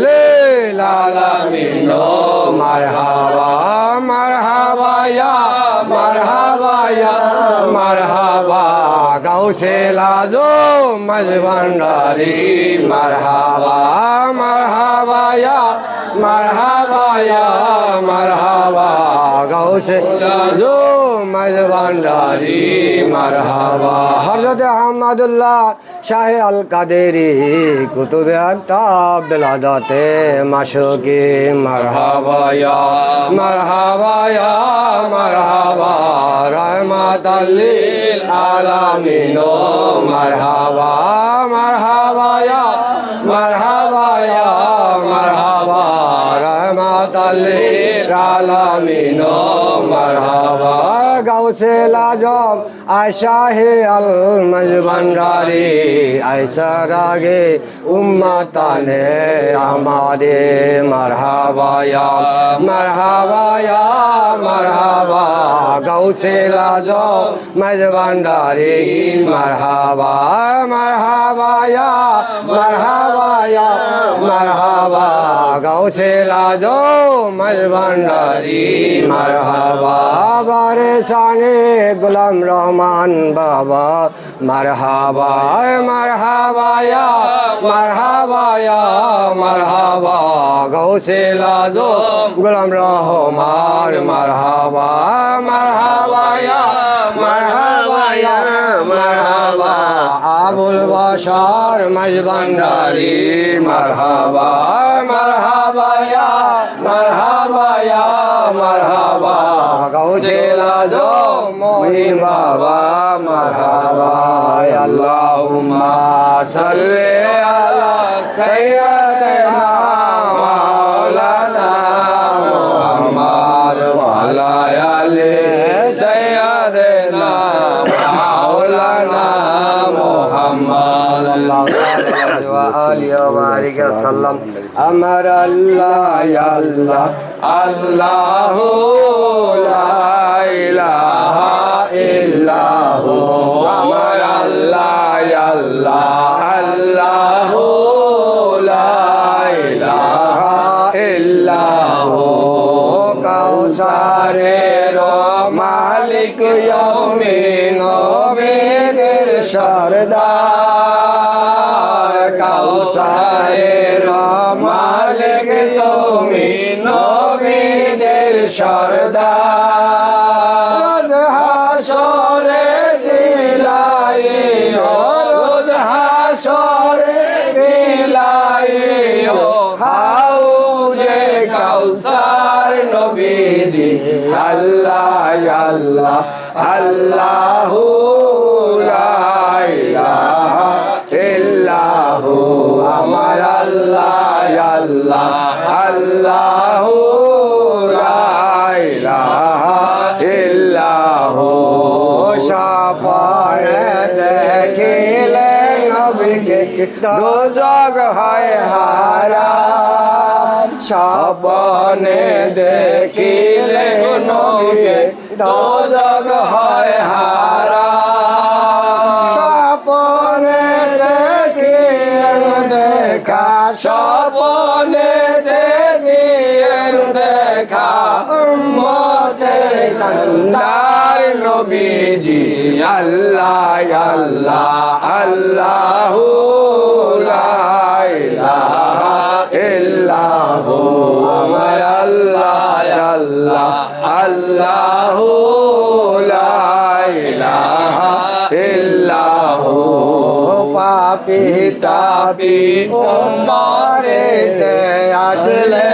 লিল আলামিন মারহাবা মারহাবা ইয়া মারহাবা ইয়া মারহাবা গাউসে আজম মজভান্ডারি মারহাবা মারহাবা ইয়া মারহাবা ইয়া মারহাবা গাউসে আজম মজভান্ডারি মারহাবা হযরত আহমদুল্লাহ শাহ আল কাদেরি কুতুবে আক্তাব বিলাদাতে মাশুকি মারহাবা ইয়া মারহাবা ইয়া মারহাবা রাহমাতাল লিল আলামিন মারহাবা মারহাবা ইয়া মারহাবা ইয়া মারহাবা রাহমাতাল লিল আলামিন মারহাবা গাউসে আজম আশাহে আল মজভান্ডারি ऐसा रागे उम्मताने हमारे मरहबा या मरहबा या मरहबा गौसे लाजो मजभांडारी मरहबा मरहबा या मरहबा गौसे लाजो मजभांडारी मरहबा बारिशाने गुलाम रहमान बाबा मरहबा मरहबा या मरहबा गौसे लाजो गुलाम रहमान मरहबा मरहबा या मरहबा अबुल बशर मजभांडारी मरहबा मरहबा या मरहबा गौसे लाजो मोहिन बाबा मरहबा अल्लाहुम्मा सल्ली अला सय्यदिना मौलाना मुहम्मद व अला आलि सय्यदिना मौलाना मुहम्मद व आलि व बारिक वसल्लम अमर अल्लाह अल्लाह अल्लाहु ला इलाहा इल्लाहु अमर अल्लाह अल्लाह अल्लाहु ला इलाहा इल्लाहु कौसारेर मालिक यौमिन नबीদের सरदार कौसारेर मालिक তুমি নবীদের সরদার হাসরে দিলাই রোজ হাসরে দিলাই হাউজে কাউসার নবীজি আল্লাহ আল্লাহ আল্লাহু লা ইলাহা ইল্লাহু আমার আল্লাহ আল্লাহ আল্লাহু লা ইলাহা ইল্লাহু সাপনে দেখিলে নবীকে দোজখ হয় হারাম সাপনে দেখিলে নবীকে দোজখ হয় হারাম সাপনে দেখা স্বপনে দেখা উম্মতের কান্দার নবীজি আল্লাহ আল্লাহ আল্লাহু লা ইলাহা ইল্লাহু আমার আল্লাহ আল্লাহ আল্লাহু লা ইলাহা ইল্লাহু পাপি তাপি উম্মতে আসলে